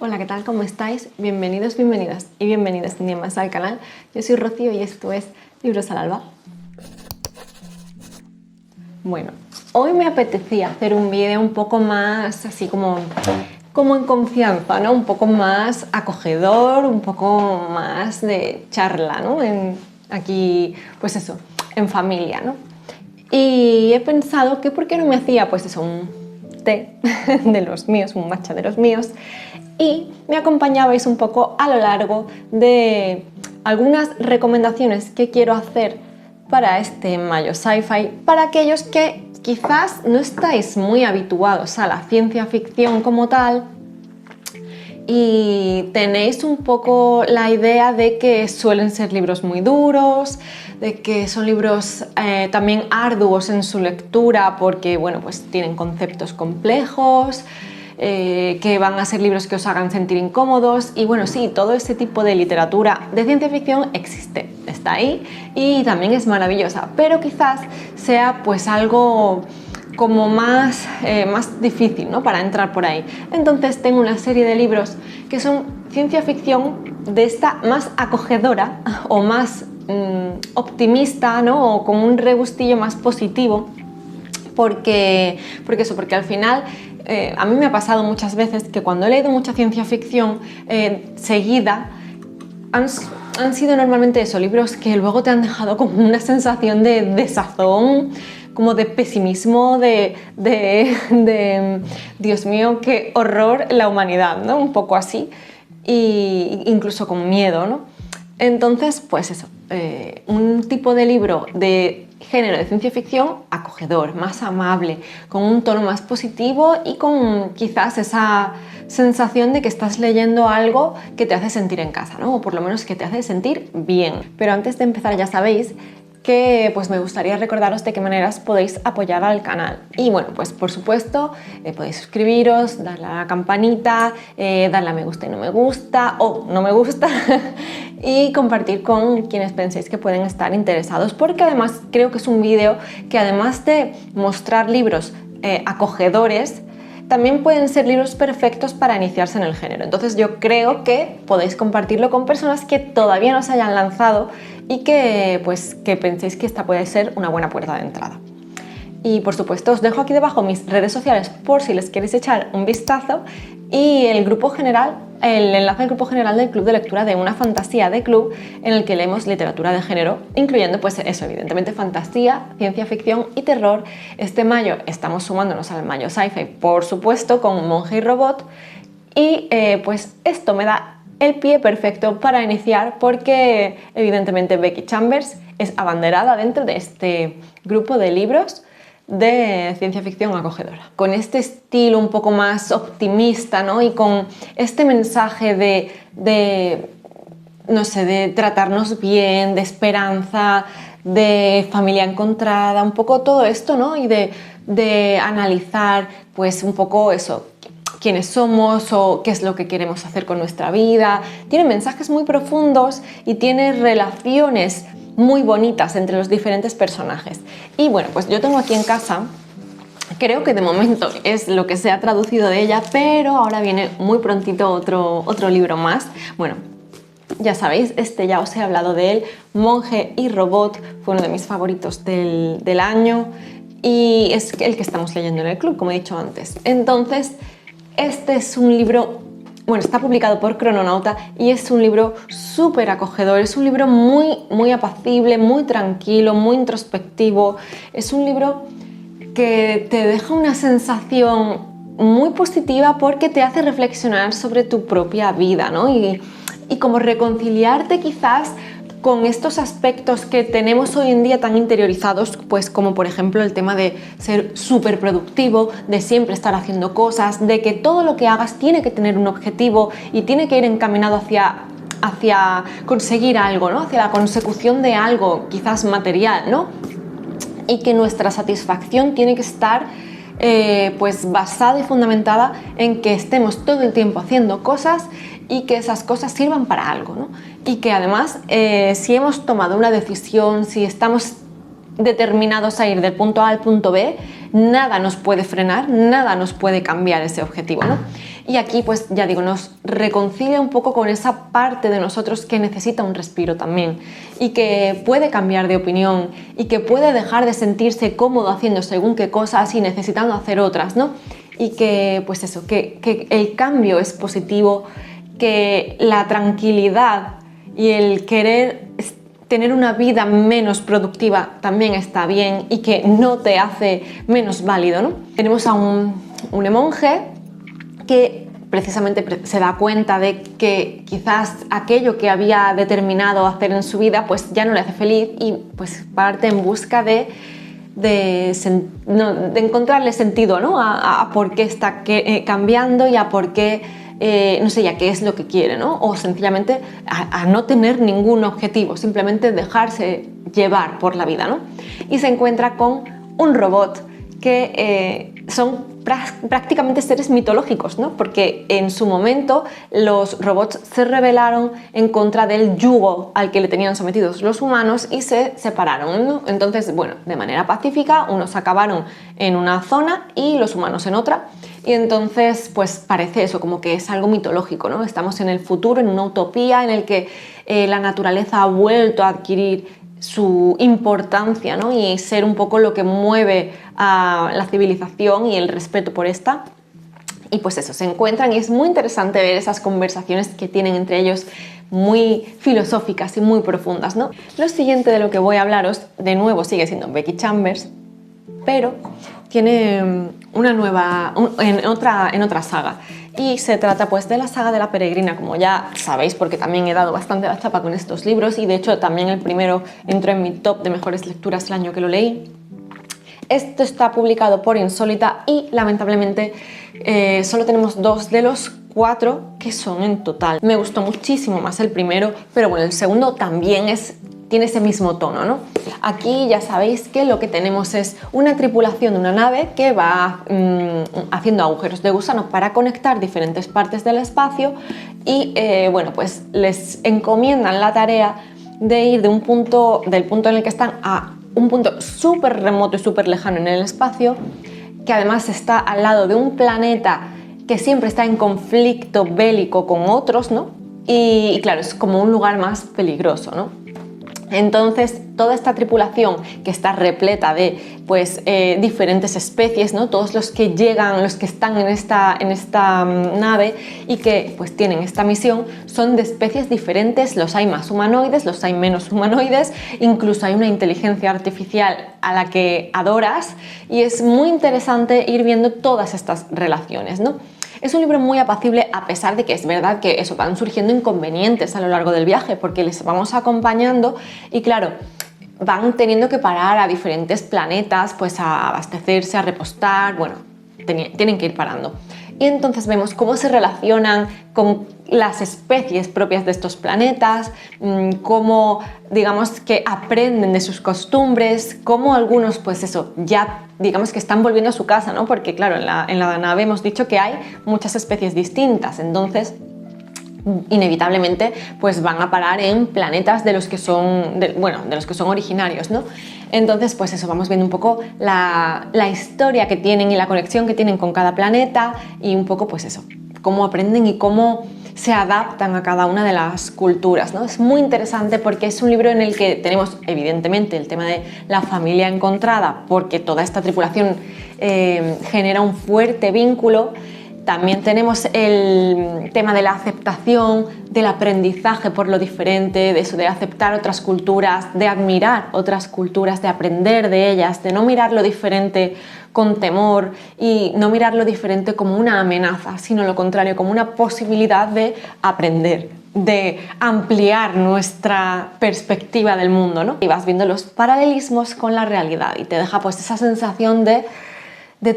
Hola, ¿qué tal? ¿Cómo estáis? Bienvenidos, bienvenidas y bienvenidas un día más al canal. Yo soy Rocío y esto es Libros al Alba. Bueno, hoy me apetecía hacer un vídeo un poco más así como en confianza, ¿no? Un poco más acogedor, un poco más de charla, ¿no? Aquí, pues eso, en familia, ¿no? Y he pensado que por qué no me hacía, pues eso, un té de los míos, un matcha de los míos, y me acompañabais un poco a lo largo de algunas recomendaciones que quiero hacer para este mayo sci-fi, para aquellos que quizás no estáis muy habituados a la ciencia ficción como tal y tenéis un poco la idea de que suelen ser libros muy duros, de que son libros también arduos en su lectura porque, bueno, pues tienen conceptos complejos, que van a ser libros que os hagan sentir incómodos y, bueno, sí, todo ese tipo de literatura de ciencia ficción existe, está ahí y también es maravillosa, pero quizás sea pues algo como más difícil, ¿no? Para entrar por ahí. Entonces tengo una serie de libros que son ciencia ficción de esta más acogedora o más optimista, ¿no? O con un regustillo más positivo, porque al final a mí me ha pasado muchas veces que cuando he leído mucha ciencia ficción seguida han sido normalmente eso, libros que luego te han dejado como una sensación de desazón, como de pesimismo, de Dios mío, qué horror la humanidad, ¿no? Un poco así, e incluso con miedo, ¿no? Entonces, pues eso, un tipo de libro de género de ciencia ficción acogedor, más amable, con un tono más positivo y con quizás esa sensación de que estás leyendo algo que te hace sentir en casa, ¿no? O por lo menos que te hace sentir bien. Pero antes de empezar, ya sabéis que pues me gustaría recordaros de qué maneras podéis apoyar al canal. Y bueno, pues por supuesto podéis suscribiros, darle a la campanita, darle a me gusta y no me gusta o no me gusta y compartir con quienes penséis que pueden estar interesados, porque además creo que es un vídeo que, además de mostrar libros acogedores, también pueden ser libros perfectos para iniciarse en el género. Entonces yo creo que podéis compartirlo con personas que todavía no se hayan lanzado y que penséis que esta puede ser una buena puerta de entrada. Y por supuesto os dejo aquí debajo mis redes sociales por si les queréis echar un vistazo y el enlace al grupo general del Club de Lectura de Una Fantasía de Club, en el que leemos literatura de género, incluyendo pues eso, evidentemente fantasía, ciencia ficción y terror. Este mayo estamos sumándonos al mayo sci-fi, por supuesto, con Monje y Robot, y pues esto me da el pie perfecto para iniciar, porque evidentemente Becky Chambers es abanderada dentro de este grupo de libros de ciencia ficción acogedora, con este estilo un poco más optimista, ¿no? Y con este mensaje no sé, de tratarnos bien, de esperanza, de familia encontrada, un poco todo esto, ¿no? Y de analizar pues un poco eso, quiénes somos o qué es lo que queremos hacer con nuestra vida. Tiene mensajes muy profundos y tiene relaciones muy bonitas entre los diferentes personajes. Y bueno, pues yo tengo aquí en casa, creo que de momento es lo que se ha traducido de ella, pero ahora viene muy prontito otro libro más. Bueno, ya sabéis, este ya os he hablado de él, Monje y Robot, fue uno de mis favoritos del año y es el que estamos leyendo en el club, como he dicho antes. Entonces, este es un libro, bueno, está publicado por Crononauta y es un libro súper acogedor, es un libro muy apacible, muy tranquilo, muy introspectivo. Es un libro que te deja una sensación muy positiva porque te hace reflexionar sobre tu propia vida, ¿no? Y como reconciliarte quizás con estos aspectos que tenemos hoy en día tan interiorizados, pues como por ejemplo el tema de ser súper productivo, de siempre estar haciendo cosas, de que todo lo que hagas tiene que tener un objetivo y tiene que ir encaminado hacia conseguir algo, ¿no? Hacia la consecución de algo, quizás material, ¿no? Y que nuestra satisfacción tiene que estar pues basada y fundamentada en que estemos todo el tiempo haciendo cosas y que esas cosas sirvan para algo, ¿no? Y que además si hemos tomado una decisión, si estamos determinados a ir del punto A al punto B, nada nos puede frenar, nada nos puede cambiar ese objetivo, ¿no? Y aquí, pues ya digo, nos reconcilia un poco con esa parte de nosotros que necesita un respiro también y que puede cambiar de opinión y que puede dejar de sentirse cómodo haciendo según qué cosas y necesitando hacer otras, ¿no? Y que, pues eso, que el cambio es positivo, que la tranquilidad y el querer tener una vida menos productiva también está bien y que no te hace menos válido, ¿no? Tenemos a un monje que precisamente se da cuenta de que quizás aquello que había determinado hacer en su vida pues ya no le hace feliz y pues parte en busca de encontrarle sentido, ¿no? a por qué está cambiando y a por qué, no sé, ya qué es lo que quiere, ¿no? O sencillamente a no tener ningún objetivo, simplemente dejarse llevar por la vida, ¿no? Y se encuentra con un robot que son prácticamente seres mitológicos, ¿no? Porque en su momento los robots se rebelaron en contra del yugo al que le tenían sometidos los humanos y se separaron, ¿no? Entonces, bueno, de manera pacífica, unos acabaron en una zona y los humanos en otra. Y entonces, pues parece eso, como que es algo mitológico, ¿no? Estamos en el futuro, en una utopía en el que la naturaleza ha vuelto a adquirir su importancia, ¿no? Y ser un poco lo que mueve a la civilización y el respeto por esta. Y pues eso, se encuentran y es muy interesante ver esas conversaciones que tienen entre ellos muy filosóficas y muy profundas, ¿no? Lo siguiente de lo que voy a hablaros, de nuevo sigue siendo Becky Chambers, pero tiene una nueva, en otra saga. Y se trata pues de la saga de La Peregrina, como ya sabéis, porque también he dado bastante la chapa con estos libros y de hecho también el primero entró en mi top de mejores lecturas el año que lo leí. Esto está publicado por Insólita y lamentablemente solo tenemos 2 de los 4 que son en total. Me gustó muchísimo más el primero, pero bueno, el segundo también tiene ese mismo tono, ¿no? Aquí ya sabéis que lo que tenemos es una tripulación de una nave que va haciendo agujeros de gusano para conectar diferentes partes del espacio y bueno, pues les encomiendan la tarea de ir del punto en el que están a un punto súper remoto y súper lejano en el espacio, que además está al lado de un planeta que siempre está en conflicto bélico con otros, ¿no? Y claro, es como un lugar más peligroso, ¿no? Entonces, toda esta tripulación que está repleta de pues, diferentes especies, ¿no? Todos los que llegan, los que están en esta nave y que pues, tienen esta misión son de especies diferentes, los hay más humanoides, los hay menos humanoides, incluso hay una inteligencia artificial a la que adoras y es muy interesante ir viendo todas estas relaciones, ¿no? Es un libro muy apacible a pesar de que es verdad que eso van surgiendo inconvenientes a lo largo del viaje porque les vamos acompañando y claro, van teniendo que parar a diferentes planetas pues a abastecerse, a repostar, bueno, tienen que ir parando. Y entonces vemos cómo se relacionan con las especies propias de estos planetas, cómo digamos que aprenden de sus costumbres, cómo algunos pues eso ya digamos que están volviendo a su casa, ¿no? Porque claro, en la nave hemos dicho que hay muchas especies distintas, entonces inevitablemente pues van a parar en planetas de los que son, de los que son originarios, ¿no? Entonces pues eso, vamos viendo un poco la historia que tienen y la conexión que tienen con cada planeta y un poco pues eso, cómo aprenden y cómo se adaptan a cada una de las culturas, ¿no? Es muy interesante porque es un libro en el que tenemos evidentemente el tema de la familia encontrada porque toda esta tripulación genera un fuerte vínculo. También tenemos el tema de la aceptación, del aprendizaje por lo diferente, de eso de aceptar otras culturas, de admirar otras culturas, de aprender de ellas, de no mirar lo diferente con temor y no mirar lo diferente como una amenaza, sino lo contrario, como una posibilidad de aprender, de ampliar nuestra perspectiva del mundo, ¿no? Y vas viendo los paralelismos con la realidad y te deja pues esa sensación de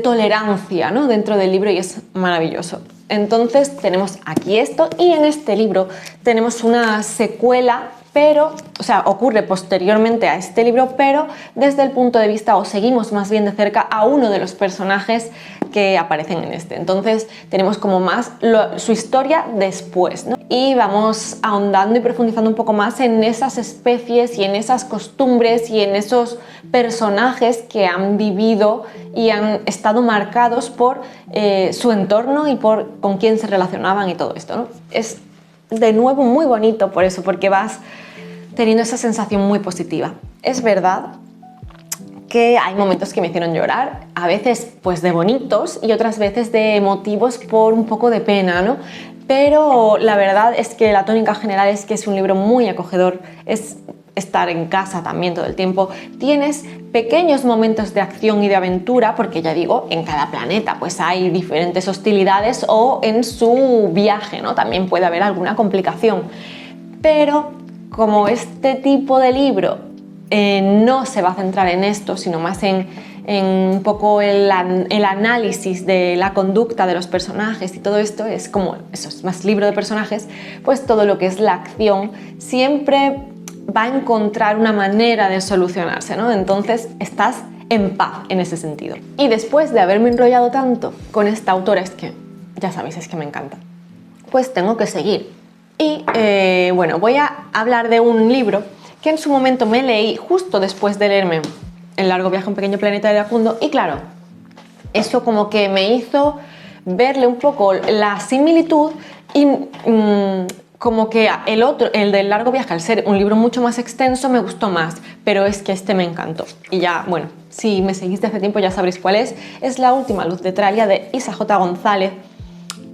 tolerancia, ¿no? Dentro del libro y es maravilloso. Entonces tenemos aquí esto y en este libro tenemos una secuela, pero, o sea, ocurre posteriormente a este libro, pero desde el punto de vista, o seguimos más bien de cerca a uno de los personajes que aparecen en este. Entonces tenemos como más su historia después, ¿no? y vamos ahondando y profundizando un poco más en esas especies y en esas costumbres y en esos personajes que han vivido y han estado marcados por su entorno y por con quién se relacionaban y todo esto, ¿no? Es de nuevo muy bonito por eso, porque vas teniendo esa sensación muy positiva. Es verdad que hay momentos que me hicieron llorar, a veces pues de bonitos y otras veces de emotivos por un poco de pena, ¿no? Pero la verdad es que la tónica general es que es un libro muy acogedor, es estar en casa también todo el tiempo. Tienes pequeños momentos de acción y de aventura, porque ya digo, en cada planeta pues hay diferentes hostilidades o en su viaje, ¿no? También puede haber alguna complicación. Pero como este tipo de libro no se va a centrar en esto, sino más en un poco el análisis de la conducta de los personajes y todo esto, es como, eso es más libro de personajes, pues todo lo que es la acción siempre va a encontrar una manera de solucionarse, ¿no? Entonces estás en paz en ese sentido. Y después de haberme enrollado tanto con esta autora, es que, ya sabéis, es que me encanta, pues tengo que seguir. Y bueno, voy a hablar de un libro que en su momento me leí justo después de leerme El largo viaje a un pequeño planeta de Iracundo, y claro, eso como que me hizo verle un poco la similitud y como que el del largo viaje, al ser un libro mucho más extenso, me gustó más, pero es que este me encantó. Y ya, bueno, si me seguís de hace tiempo ya sabréis cuál es La última luz de Tralia, de Isa J. González.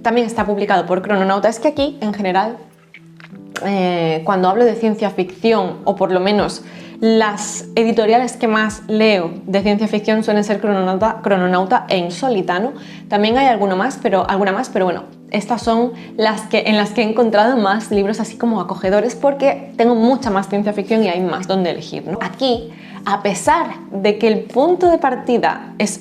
También está publicado por Crononauta. Es que aquí, en general, cuando hablo de ciencia ficción, o por lo menos las editoriales que más leo de ciencia ficción suelen ser Crononauta e Insólita, ¿no? También hay alguna más, pero bueno, estas son en las que he encontrado más libros así como acogedores, porque tengo mucha más ciencia ficción y hay más donde elegir, ¿no? Aquí, a pesar de que el punto de partida es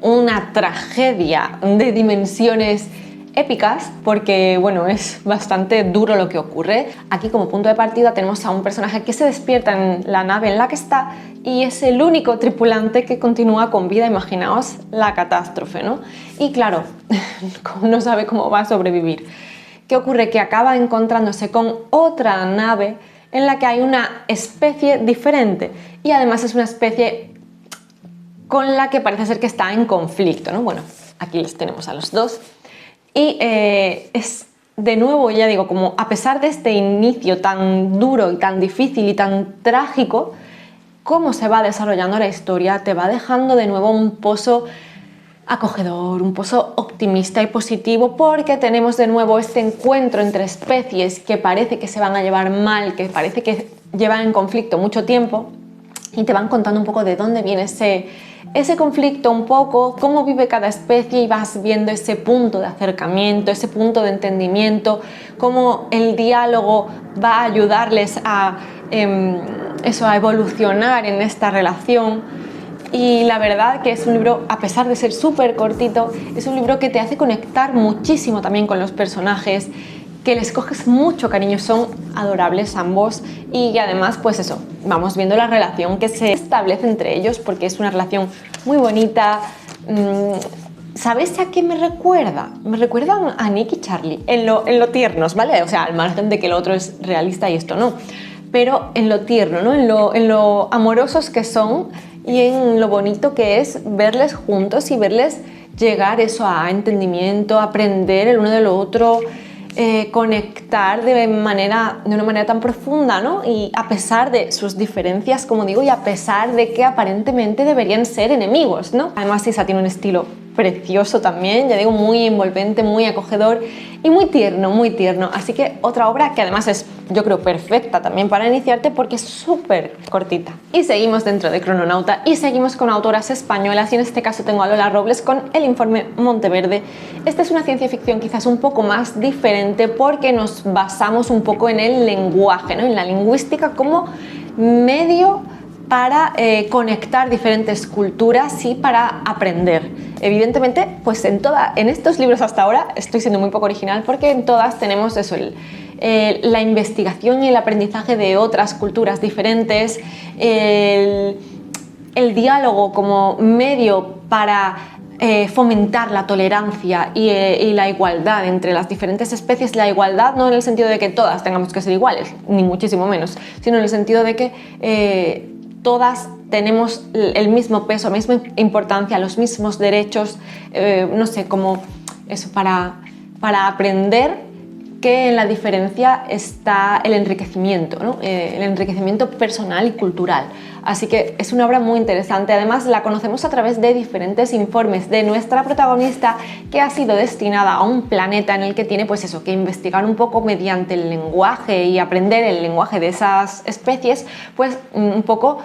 una tragedia de dimensiones épicas, porque bueno, es bastante duro lo que ocurre. Aquí como punto de partida tenemos a un personaje que se despierta en la nave en la que está y es el único tripulante que continúa con vida. Imaginaos la catástrofe, ¿no? Y claro, no sabe cómo va a sobrevivir. ¿Qué ocurre? Que acaba encontrándose con otra nave en la que hay una especie diferente, y además es una especie con la que parece ser que está en conflicto, ¿no? Bueno, aquí les tenemos a los dos. Y es de nuevo, ya digo, como a pesar de este inicio tan duro y tan difícil y tan trágico, cómo se va desarrollando la historia te va dejando de nuevo un pozo acogedor, un pozo optimista y positivo, porque tenemos de nuevo este encuentro entre especies que parece que se van a llevar mal, que parece que llevan en conflicto mucho tiempo, y te van contando un poco de dónde viene ese conflicto, un poco cómo vive cada especie, y vas viendo ese punto de acercamiento, ese punto de entendimiento, cómo el diálogo va a ayudarles a evolucionar en esta relación. Y la verdad que es un libro, a pesar de ser súper cortito, es un libro que te hace conectar muchísimo también con los personajes, que les coges mucho cariño, son adorables ambos, y además pues eso, vamos viendo la relación que se establece entre ellos, porque es una relación muy bonita. ¿Sabéis a qué me recuerda? Me recuerdan a Nick y Charlie, en lo tiernos, ¿vale? O sea, al margen de que el otro es realista y esto no, pero en lo tierno, ¿no? En lo amorosos que son y en lo bonito que es verles juntos y verles llegar eso a entendimiento, aprender el uno del otro, conectar de una manera tan profunda, ¿no? Y a pesar de sus diferencias, como digo, y a pesar de que aparentemente deberían ser enemigos, ¿no? Además, Isa tiene un estilo precioso también, ya digo, muy envolvente, muy acogedor y muy tierno. Así que otra obra que además es, yo creo, perfecta también para iniciarte, porque es súper cortita. Y seguimos dentro de Crononauta y seguimos con autoras españolas, y en este caso tengo a Lola Robles con El informe Monteverde. Esta es una ciencia ficción quizás un poco más diferente, porque nos basamos un poco en el lenguaje, ¿no? En la lingüística como medio para conectar diferentes culturas y para aprender. Evidentemente, pues en estos libros hasta ahora estoy siendo muy poco original, porque en todas tenemos eso, la investigación y el aprendizaje de otras culturas diferentes, el diálogo como medio para fomentar la tolerancia y la igualdad entre las diferentes especies. La igualdad no en el sentido de que todas tengamos que ser iguales, ni muchísimo menos, sino en el sentido de que todas tenemos el mismo peso, la misma importancia, los mismos derechos, no sé, como eso, para aprender que en la diferencia está el enriquecimiento, ¿no? El enriquecimiento personal y cultural. Así que es una obra muy interesante. Además, la conocemos a través de diferentes informes de nuestra protagonista, que ha sido destinada a un planeta en el que tiene, pues eso, que investigar un poco mediante el lenguaje y aprender el lenguaje de esas especies, pues un poco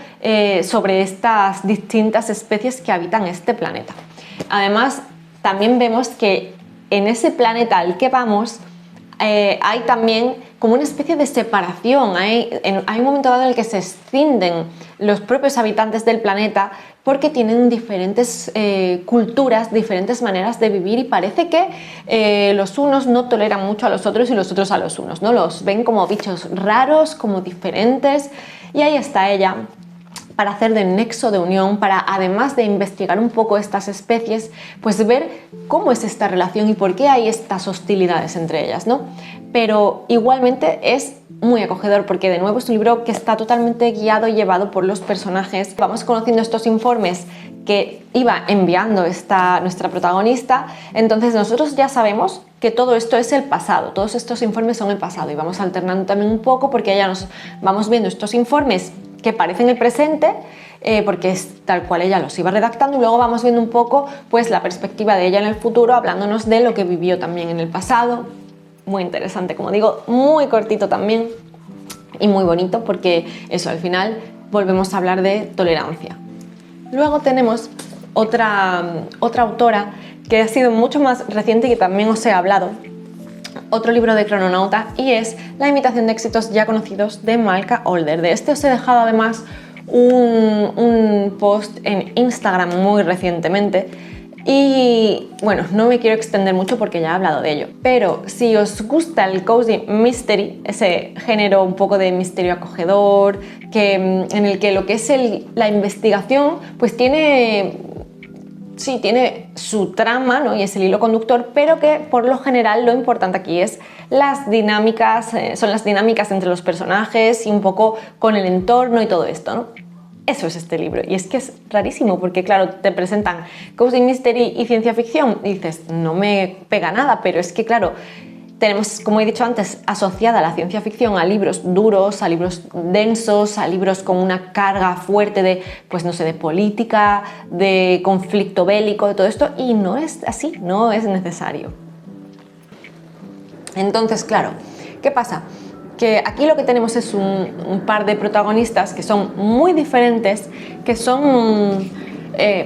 sobre estas distintas especies que habitan este planeta. Además, también vemos que en ese planeta al que vamos, hay también como una especie de separación. Hay un momento dado en el que se escinden los propios habitantes del planeta porque tienen diferentes culturas, diferentes maneras de vivir, y parece que los unos no toleran mucho a los otros y los otros a los unos, ¿no? Los ven como bichos raros, como diferentes, y ahí está ella para hacer de nexo de unión, para, además de investigar un poco estas especies, pues ver cómo es esta relación y por qué hay estas hostilidades entre ellas, ¿no? Pero igualmente es muy acogedor porque, de nuevo, es un libro que está totalmente guiado y llevado por los personajes. Vamos conociendo estos informes que iba enviando nuestra protagonista, entonces nosotros ya sabemos que todo esto es el pasado, todos estos informes son el pasado, y vamos alternando también un poco porque ya nos vamos viendo estos informes que parecen el presente, porque es tal cual ella los iba redactando, y luego vamos viendo un poco pues la perspectiva de ella en el futuro, hablándonos de lo que vivió también en el pasado. Muy interesante, como digo, muy cortito también y muy bonito, porque eso, al final volvemos a hablar de tolerancia. Luego tenemos otra autora que ha sido mucho más reciente y que también os he hablado, otro libro de Crononauta, y es La imitación de éxitos ya conocidos de Malka Older. De este os he dejado además un post en Instagram muy recientemente, y bueno, no me quiero extender mucho porque ya he hablado de ello, pero si os gusta el cozy mystery, ese género un poco de misterio acogedor, en el que lo que es la investigación pues tiene su trama, ¿no? Y es el hilo conductor, pero que por lo general lo importante aquí es las dinámicas, son las dinámicas entre los personajes y un poco con el entorno y todo esto, ¿no? Eso es este libro, y es que es rarísimo porque, claro, te presentan cozy mystery y ciencia ficción y dices, no me pega nada, pero es que, claro, tenemos, como he dicho antes, asociada la ciencia ficción a libros duros, a libros densos, a libros con una carga fuerte de, pues no sé, de política, de conflicto bélico, de todo esto, y no es así, no es necesario. Entonces, claro, ¿qué pasa? Que aquí lo que tenemos es un par de protagonistas que son muy diferentes, que son,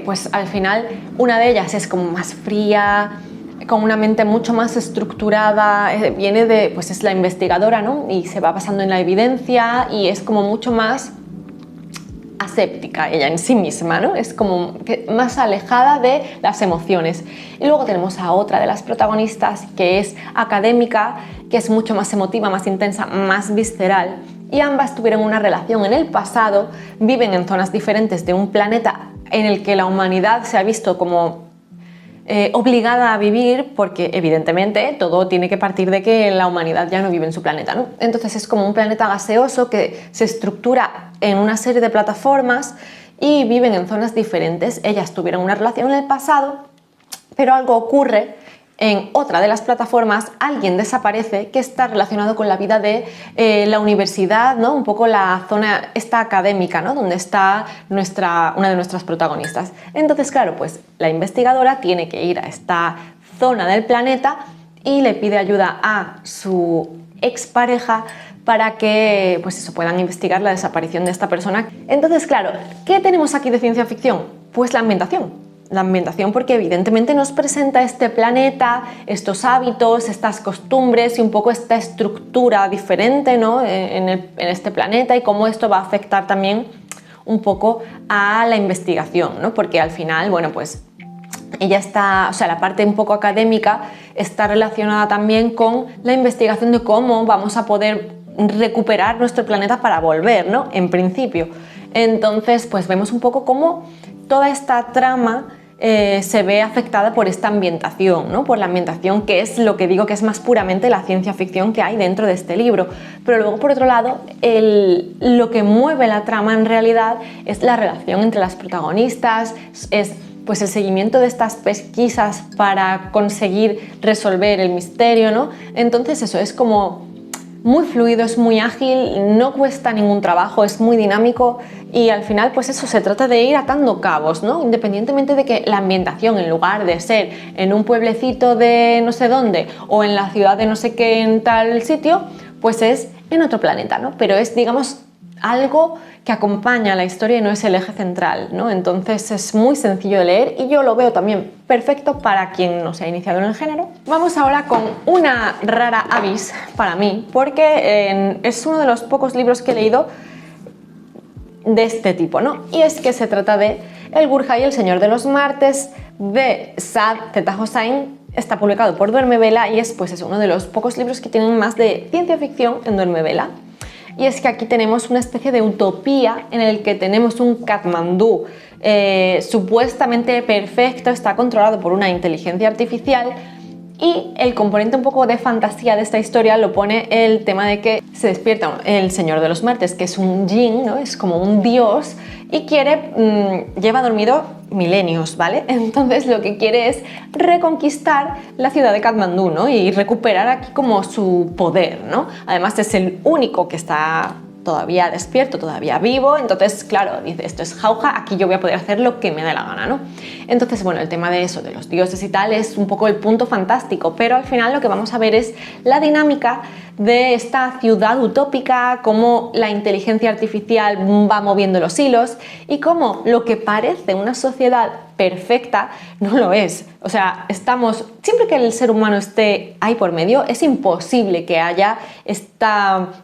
pues al final, una de ellas es como más fría, con una mente mucho más estructurada, viene de, pues es la investigadora, ¿no? Y se va basando en la evidencia y es como mucho más aséptica ella en sí misma, ¿no? Es como que más alejada de las emociones. Y luego tenemos a otra de las protagonistas que es académica, que es mucho más emotiva, más intensa, más visceral, y ambas tuvieron una relación en el pasado, viven en zonas diferentes de un planeta en el que la humanidad se ha visto como obligada a vivir, porque evidentemente todo tiene que partir de que la humanidad ya no vive en su planeta, ¿no? Entonces es como un planeta gaseoso que se estructura en una serie de plataformas y viven en zonas diferentes. Ellas tuvieron una relación en el pasado, pero algo ocurre en otra de las plataformas, alguien desaparece que está relacionado con la vida de la universidad, ¿no? Un poco la zona esta académica, ¿no? Donde está una de nuestras protagonistas. Entonces, claro, pues la investigadora tiene que ir a esta zona del planeta y le pide ayuda a su expareja para que, pues eso, puedan investigar la desaparición de esta persona. Entonces, claro, ¿qué tenemos aquí de ciencia ficción? Pues la ambientación. La ambientación, porque evidentemente nos presenta este planeta, estos hábitos, estas costumbres y un poco esta estructura diferente, ¿no? en este planeta, y cómo esto va a afectar también un poco a la investigación, ¿no? Porque al final, bueno, pues ella está, o sea, la parte un poco académica está relacionada también con la investigación de cómo vamos a poder recuperar nuestro planeta para volver, ¿no? En principio. Entonces, pues vemos un poco cómo toda esta trama se ve afectada por esta ambientación, ¿no? Por la ambientación, que es lo que digo que es más puramente la ciencia ficción que hay dentro de este libro. Pero luego, por otro lado, lo que mueve la trama en realidad es la relación entre las protagonistas, es pues el seguimiento de estas pesquisas para conseguir resolver el misterio, ¿no? Entonces eso es como muy fluido, es muy ágil, no cuesta ningún trabajo, es muy dinámico y al final pues eso, se trata de ir atando cabos, ¿no? Independientemente de que la ambientación, en lugar de ser en un pueblecito de no sé dónde o en la ciudad de no sé qué en tal sitio, pues es en otro planeta, ¿no? Pero es, digamos, algo que acompaña a la historia y no es el eje central, ¿no? Entonces es muy sencillo de leer y yo lo veo también perfecto para quien no se ha iniciado en el género. Vamos ahora con una rara avis para mí, porque es uno de los pocos libros que he leído de este tipo, ¿no? Y es que se trata de El Gurja y el Señor de los Martes de Saad Zeta Hossain. Está publicado por Duerme Vela y es pues es uno de los pocos libros que tienen más de ciencia ficción en Duerme Vela. Y es que aquí tenemos una especie de utopía en el que tenemos un Katmandú supuestamente perfecto, está controlado por una inteligencia artificial y el componente un poco de fantasía de esta historia lo pone el tema de que se despierta el Señor de los Martes, que es un jinn, ¿no? Es como un dios y lleva dormido milenios, ¿vale? Entonces lo que quiere es reconquistar la ciudad de Katmandú, ¿no? Y recuperar aquí como su poder, ¿no? Además es el único que está todavía despierto, todavía vivo, entonces claro, dice, esto es jauja, aquí yo voy a poder hacer lo que me dé la gana, ¿no? Entonces, bueno, el tema de eso, de los dioses y tal, es un poco el punto fantástico, pero al final lo que vamos a ver es la dinámica de esta ciudad utópica, cómo la inteligencia artificial va moviendo los hilos y cómo lo que parece una sociedad perfecta no lo es. O sea, siempre que el ser humano esté ahí por medio, es imposible que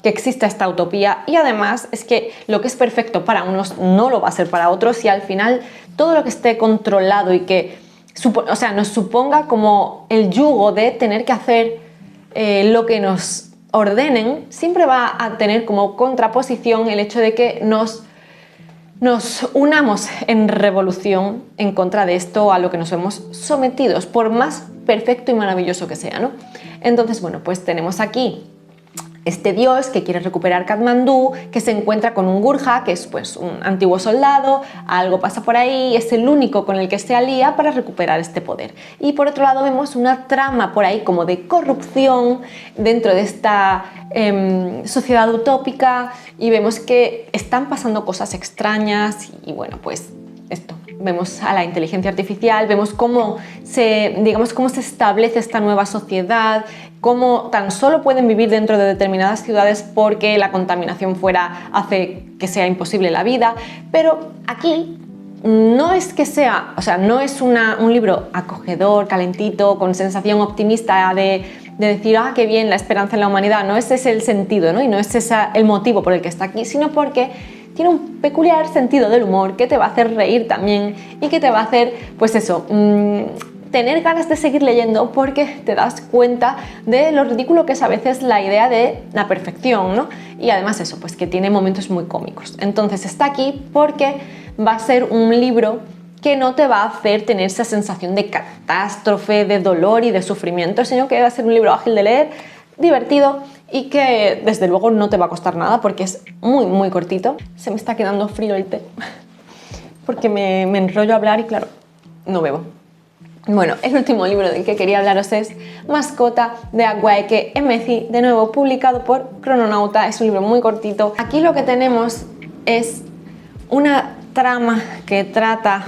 que exista esta utopía y además es que lo que es perfecto para unos no lo va a ser para otros y al final todo lo que esté controlado y que nos suponga como el yugo de tener que hacer lo que nos ordenen, siempre va a tener como contraposición el hecho de que nos unamos en revolución en contra de esto a lo que nos hemos sometidos, por más perfecto y maravilloso que sea, ¿no? Entonces, bueno, pues tenemos aquí este dios que quiere recuperar Katmandú, que se encuentra con un Gurja, que es pues un antiguo soldado, algo pasa por ahí, es el único con el que se alía para recuperar este poder. Y por otro lado vemos una trama por ahí como de corrupción dentro de esta sociedad utópica y vemos que están pasando cosas extrañas y bueno, pues esto. Vemos a la inteligencia artificial, vemos cómo se establece esta nueva sociedad, cómo tan solo pueden vivir dentro de determinadas ciudades porque la contaminación fuera hace que sea imposible la vida, pero aquí no es que sea, no es un libro acogedor, calentito, con sensación optimista de decir, ah, qué bien, la esperanza en la humanidad, no ese es el sentido, ¿no? Y no es ese el motivo por el que está aquí, sino porque tiene un peculiar sentido del humor que te va a hacer reír también y que te va a hacer, pues eso, tener ganas de seguir leyendo porque te das cuenta de lo ridículo que es a veces la idea de la perfección, ¿no? Y además eso, pues que tiene momentos muy cómicos. Entonces está aquí porque va a ser un libro que no te va a hacer tener esa sensación de catástrofe, de dolor y de sufrimiento, sino que va a ser un libro ágil de leer, divertido y que desde luego no te va a costar nada porque es muy muy cortito. Se me está quedando frío el té porque me enrollo a hablar y claro, no bebo. Bueno, el último libro del que quería hablaros es Mascota de Akwaeke Emezi, de nuevo publicado por Crononauta. Es un libro muy cortito. Aquí lo que tenemos es una trama que trata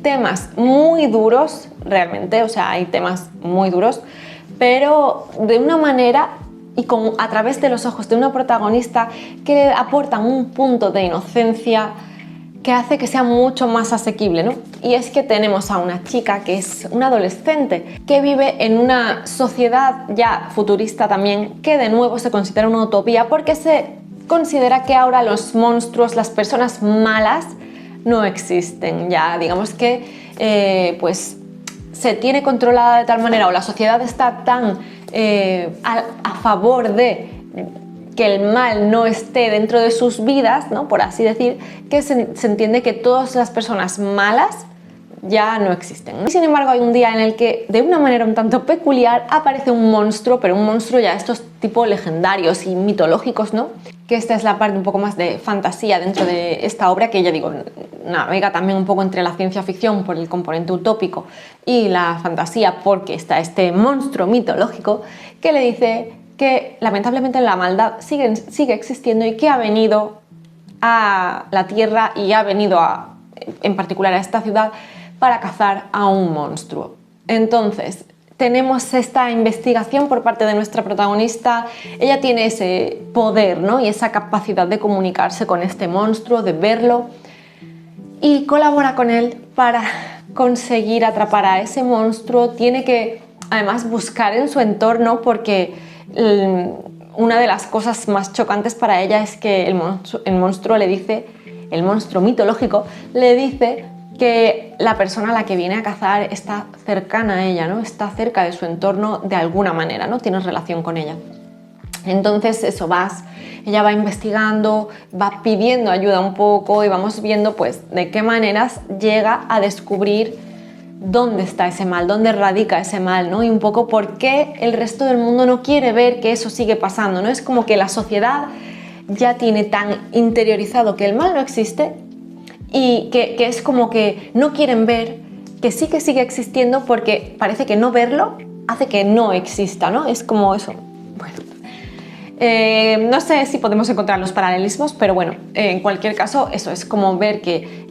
temas muy duros, realmente, o sea, hay temas muy duros, pero de una manera y a través de los ojos de una protagonista que le aportan un punto de inocencia que hace que sea mucho más asequible, ¿no? Y es que tenemos a una chica que es una adolescente que vive en una sociedad ya futurista también, que de nuevo se considera una utopía porque se considera que ahora los monstruos, las personas malas, no existen ya. Digamos que pues se tiene controlada de tal manera o la sociedad está tan a favor de que el mal no esté dentro de sus vidas, ¿no? Por así decir, que se entiende que todas las personas malas ya no existen, ¿no? Y sin embargo hay un día en el que de una manera un tanto peculiar aparece un monstruo, pero un monstruo ya estos tipo legendarios y mitológicos, ¿no? Que esta es la parte un poco más de fantasía dentro de esta obra, que ya digo, navega también un poco entre la ciencia ficción por el componente utópico y la fantasía porque está este monstruo mitológico que le dice que lamentablemente la maldad sigue existiendo y que ha venido a la Tierra y ha venido en particular a esta ciudad para cazar a un monstruo. Entonces, tenemos esta investigación por parte de nuestra protagonista. Ella tiene ese poder, ¿no? Y esa capacidad de comunicarse con este monstruo, de verlo, y colabora con él para conseguir atrapar a ese monstruo. Tiene que además buscar en su entorno porque una de las cosas más chocantes para ella es que el monstruo le dice, el monstruo mitológico le dice que la persona a la que viene a cazar está cercana a ella, ¿no? Está cerca de su entorno de alguna manera, ¿no? Tiene relación con ella. Entonces ella va investigando, va pidiendo ayuda un poco y vamos viendo pues de qué maneras llega a descubrir dónde está ese mal, dónde radica ese mal, ¿no? Y un poco por qué el resto del mundo no quiere ver que eso sigue pasando, ¿no? Es como que la sociedad ya tiene tan interiorizado que el mal no existe y que es como que no quieren ver que sí que sigue existiendo porque parece que no verlo hace que no exista, ¿no? Es como eso. Bueno, no sé si podemos encontrar los paralelismos, pero bueno, en cualquier caso eso es como ver que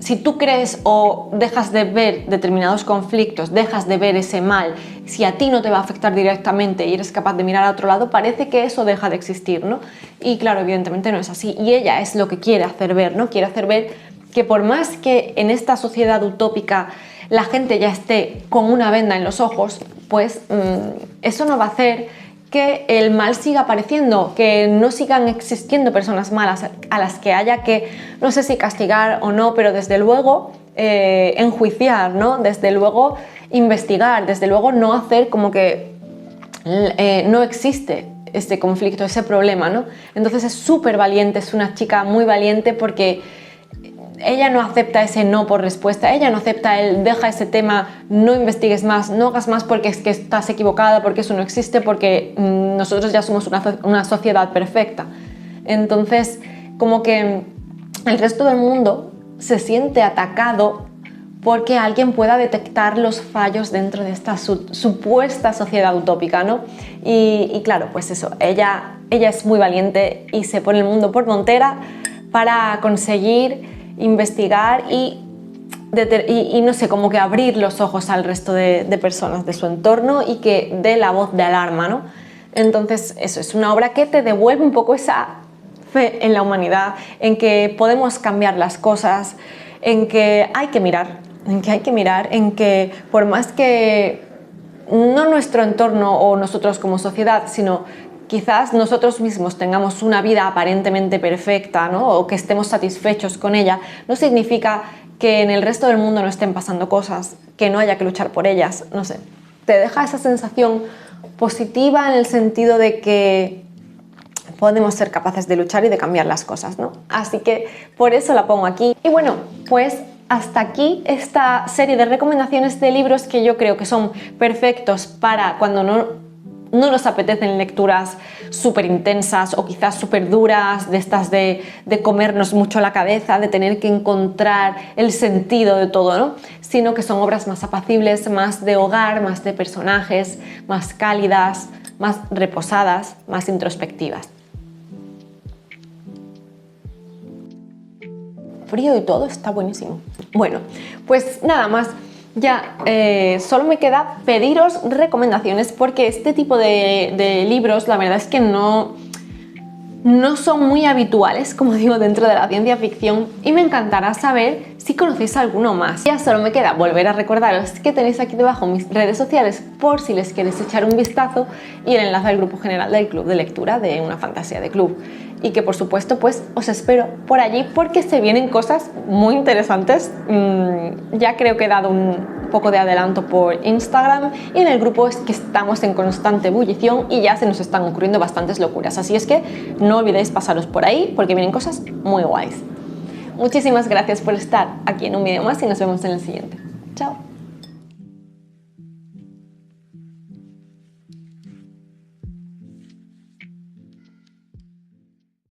si tú crees o dejas de ver determinados conflictos, dejas de ver ese mal, si a ti no te va a afectar directamente y eres capaz de mirar a otro lado, parece que eso deja de existir, ¿no? Y claro, evidentemente no es así. Y ella es lo que quiere hacer ver, ¿no? Quiere hacer ver que por más que en esta sociedad utópica la gente ya esté con una venda en los ojos, pues eso no va a hacer que el mal siga apareciendo, que no sigan existiendo personas malas a las que haya que, no sé si castigar o no, pero desde luego enjuiciar, ¿no? Desde luego investigar, desde luego no hacer como que no existe este conflicto, ese problema, ¿no? Entonces es súper valiente, es una chica muy valiente porque ella no acepta ese no por respuesta, ella no acepta el deja ese tema, no investigues más, no hagas más porque es que estás equivocada, porque eso no existe, porque nosotros ya somos una sociedad perfecta. Entonces, como que el resto del mundo se siente atacado porque alguien pueda detectar los fallos dentro de esta supuesta sociedad utópica, ¿no? Y claro, pues eso, ella es muy valiente y se pone el mundo por montera para conseguir investigar y no sé, como que abrir los ojos al resto de personas de su entorno y que dé la voz de alarma, ¿no? Entonces eso es una obra que te devuelve un poco esa fe en la humanidad, en que podemos cambiar las cosas, en que hay que mirar, en que por más que no nuestro entorno o nosotros como sociedad, sino quizás nosotros mismos tengamos una vida aparentemente perfecta, ¿no? O que estemos satisfechos con ella, no significa que en el resto del mundo no estén pasando cosas, que no haya que luchar por ellas, no sé. Te deja esa sensación positiva en el sentido de que podemos ser capaces de luchar y de cambiar las cosas, ¿no? Así que por eso la pongo aquí. Y bueno, pues hasta aquí esta serie de recomendaciones de libros que yo creo que son perfectos para cuando no nos apetecen lecturas súper intensas o quizás súper duras, de estas de comernos mucho la cabeza, de tener que encontrar el sentido de todo, ¿no? Sino que son obras más apacibles, más de hogar, más de personajes, más cálidas, más reposadas, más introspectivas. Frío y todo, está buenísimo. Bueno, pues nada más. Ya, solo me queda pediros recomendaciones porque este tipo de libros la verdad es que no son muy habituales, como digo, dentro de la ciencia ficción y me encantará saber si conocéis alguno más. Ya solo me queda volver a recordaros que tenéis aquí debajo mis redes sociales por si les queréis echar un vistazo y el enlace al grupo general del club de lectura de Una Fantasía de Club. Y que por supuesto pues os espero por allí porque se vienen cosas muy interesantes. Ya creo que he dado un poco de adelanto por Instagram y en el grupo es que estamos en constante ebullición y ya se nos están ocurriendo bastantes locuras, así es que no olvidéis pasaros por ahí porque vienen cosas muy guays. Muchísimas gracias por estar aquí en un vídeo más y nos vemos en el siguiente. Chao.